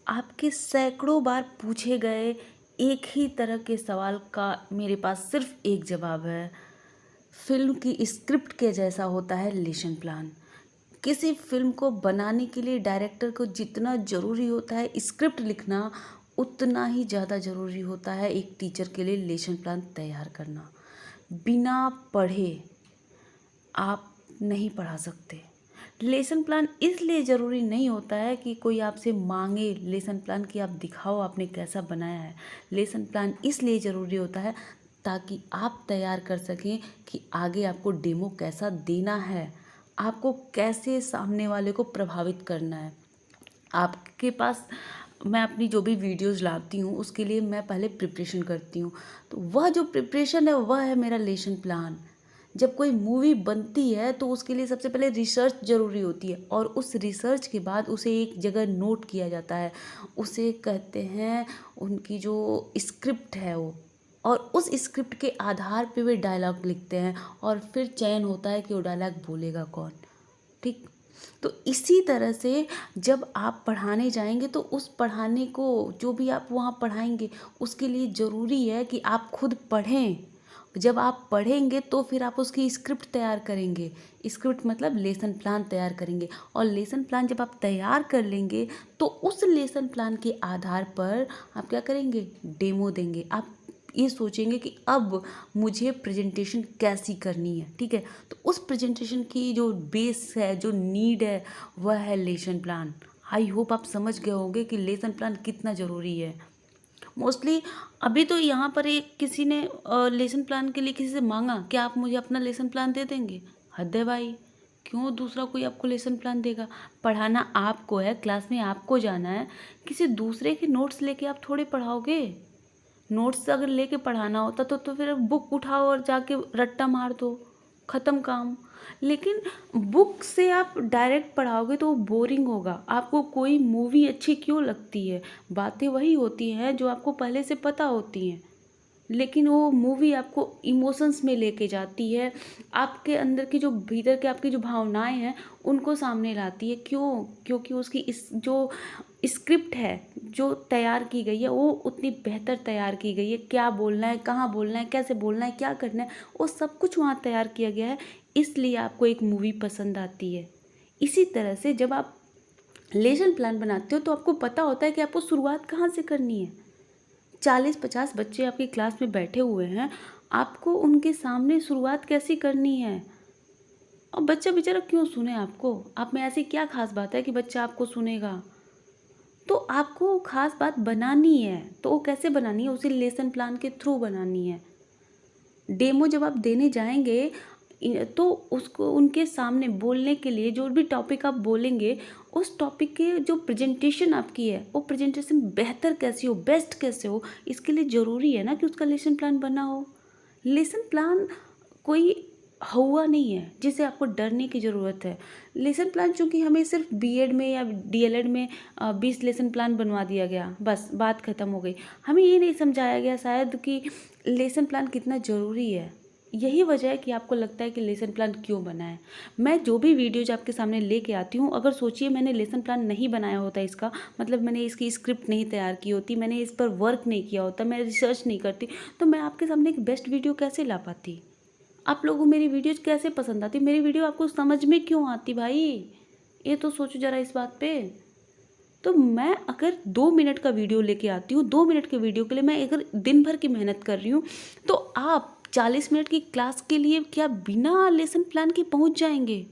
आपके सैकड़ों बार पूछे गए एक ही तरह के सवाल का मेरे पास सिर्फ एक जवाब है। फ़िल्म की स्क्रिप्ट के जैसा होता है लेसन प्लान। किसी फ़िल्म को बनाने के लिए डायरेक्टर को जितना ज़रूरी होता है स्क्रिप्ट लिखना, उतना ही ज़्यादा ज़रूरी होता है एक टीचर के लिए लेसन प्लान तैयार करना। बिना पढ़े आप नहीं पढ़ा सकते। लेसन प्लान इसलिए ज़रूरी नहीं होता है कि कोई आपसे मांगे लेसन प्लान कि आप दिखाओ आपने कैसा बनाया है। लेसन प्लान इसलिए ज़रूरी होता है ताकि आप तैयार कर सकें कि आगे आपको डेमो कैसा देना है, आपको कैसे सामने वाले को प्रभावित करना है। आपके पास मैं अपनी जो भी वीडियोज़ लाती हूँ उसके लिए मैं पहले प्रिपरेशन करती हूँ, तो वह जो प्रिपरेशन है वह है मेरा लेसन प्लान। जब कोई मूवी बनती है तो उसके लिए सबसे पहले रिसर्च ज़रूरी होती है और उस रिसर्च के बाद उसे एक जगह नोट किया जाता है। उसे कहते हैं उनकी जो स्क्रिप्ट है वो, और उस स्क्रिप्ट के आधार पे वे डायलॉग लिखते हैं और फिर चयन होता है कि वो डायलॉग बोलेगा कौन। ठीक, तो इसी तरह से जब आप पढ़ाने जाएंगे तो उस पढ़ाने को जो भी आप वहाँ पढ़ाएंगे उसके लिए ज़रूरी है कि आप खुद पढ़ें। जब आप पढ़ेंगे तो फिर आप उसकी स्क्रिप्ट तैयार करेंगे। स्क्रिप्ट मतलब लेसन प्लान तैयार करेंगे, और लेसन प्लान जब आप तैयार कर लेंगे तो उस लेसन प्लान के आधार पर आप क्या करेंगे, डेमो देंगे। आप ये सोचेंगे कि अब मुझे प्रेजेंटेशन कैसी करनी है। ठीक है, तो उस प्रेजेंटेशन की जो बेस है, जो नीड है, वह है लेसन प्लान। आई होप आप समझ गए होंगे कि लेसन प्लान कितना ज़रूरी है। मोस्टली अभी तो यहाँ पर एक किसी ने लेसन प्लान के लिए किसी से मांगा कि आप मुझे अपना लेसन प्लान दे देंगे। हद है भाई, क्यों दूसरा कोई आपको लेसन प्लान देगा? पढ़ाना आपको है, क्लास में आपको जाना है। किसी दूसरे के नोट्स लेके आप थोड़े पढ़ाओगे। नोट्स अगर लेके पढ़ाना होता तो फिर बुक उठाओ और जाके रट्टा मार दो, ख़त्म काम। लेकिन बुक से आप डायरेक्ट पढ़ाओगे तो वो बोरिंग होगा। आपको कोई मूवी अच्छी क्यों लगती है? बातें वही होती हैं जो आपको पहले से पता होती हैं, लेकिन वो मूवी आपको इमोशंस में लेके जाती है, आपके अंदर की जो भीतर के आपकी जो भावनाएं हैं उनको सामने लाती है। क्यों? क्योंकि उसकी इस जो स्क्रिप्ट है जो तैयार की गई है वो उतनी बेहतर तैयार की गई है। क्या बोलना है, कहाँ बोलना है, कैसे बोलना है, क्या करना है, वो सब कुछ वहाँ तैयार किया गया है, इसलिए आपको एक मूवी पसंद आती है। इसी तरह से जब आप लेसन प्लान बनाते हो तो आपको पता होता है कि आपको शुरुआत कहाँ से करनी है। 40-50 बच्चे आपकी क्लास में बैठे हुए हैं, आपको उनके सामने शुरुआत कैसी करनी है। और बच्चा बेचारा क्यों सुने आपको? आप में ऐसी क्या खास बात है कि बच्चा आपको सुनेगा? तो आपको खास बात बनानी है, तो वो कैसे बनानी है? उसी लेसन प्लान के थ्रू बनानी है। डेमो जब आप देने जाएंगे तो उसको उनके सामने बोलने के लिए जो भी टॉपिक आप बोलेंगे उस टॉपिक के जो प्रेजेंटेशन आपकी है वो प्रेजेंटेशन बेहतर कैसी हो, बेस्ट कैसे हो, इसके लिए ज़रूरी है ना कि उसका लेसन प्लान बना हो। लेसन प्लान कोई हुआ नहीं है जिसे आपको डरने की ज़रूरत है। लेसन प्लान चूँकि हमें सिर्फ बीएड में या डीएलएड में 20 लेसन प्लान बनवा दिया गया, बस बात ख़त्म हो गई। हमें ये नहीं समझाया गया शायद कि लेसन प्लान कितना ज़रूरी है। यही वजह है कि आपको लगता है कि लेसन प्लान क्यों बना है। मैं जो भी वीडियोज आपके सामने लेके आती हूँ, अगर सोचिए मैंने लेसन प्लान नहीं बनाया होता इसका, मतलब मैंने इसकी स्क्रिप्ट नहीं तैयार की होती, मैंने इस पर वर्क नहीं किया होता, मैं रिसर्च नहीं करती, तो मैं आपके सामने एक बेस्ट वीडियो कैसे ला पाती? आप लोगों को मेरी वीडियोज कैसे पसंद आती? मेरी वीडियो आपको समझ में क्यों आती भाई? ये तो सोचो ज़रा इस बात पे। तो मैं अगर 2 मिनट का वीडियो लेके आती हूँ, 2 मिनट के वीडियो के लिए मैं अगर दिन भर की मेहनत कर रही हूँ, तो आप 40 मिनट की क्लास के लिए क्या बिना लेसन प्लान के पहुँच जाएंगे?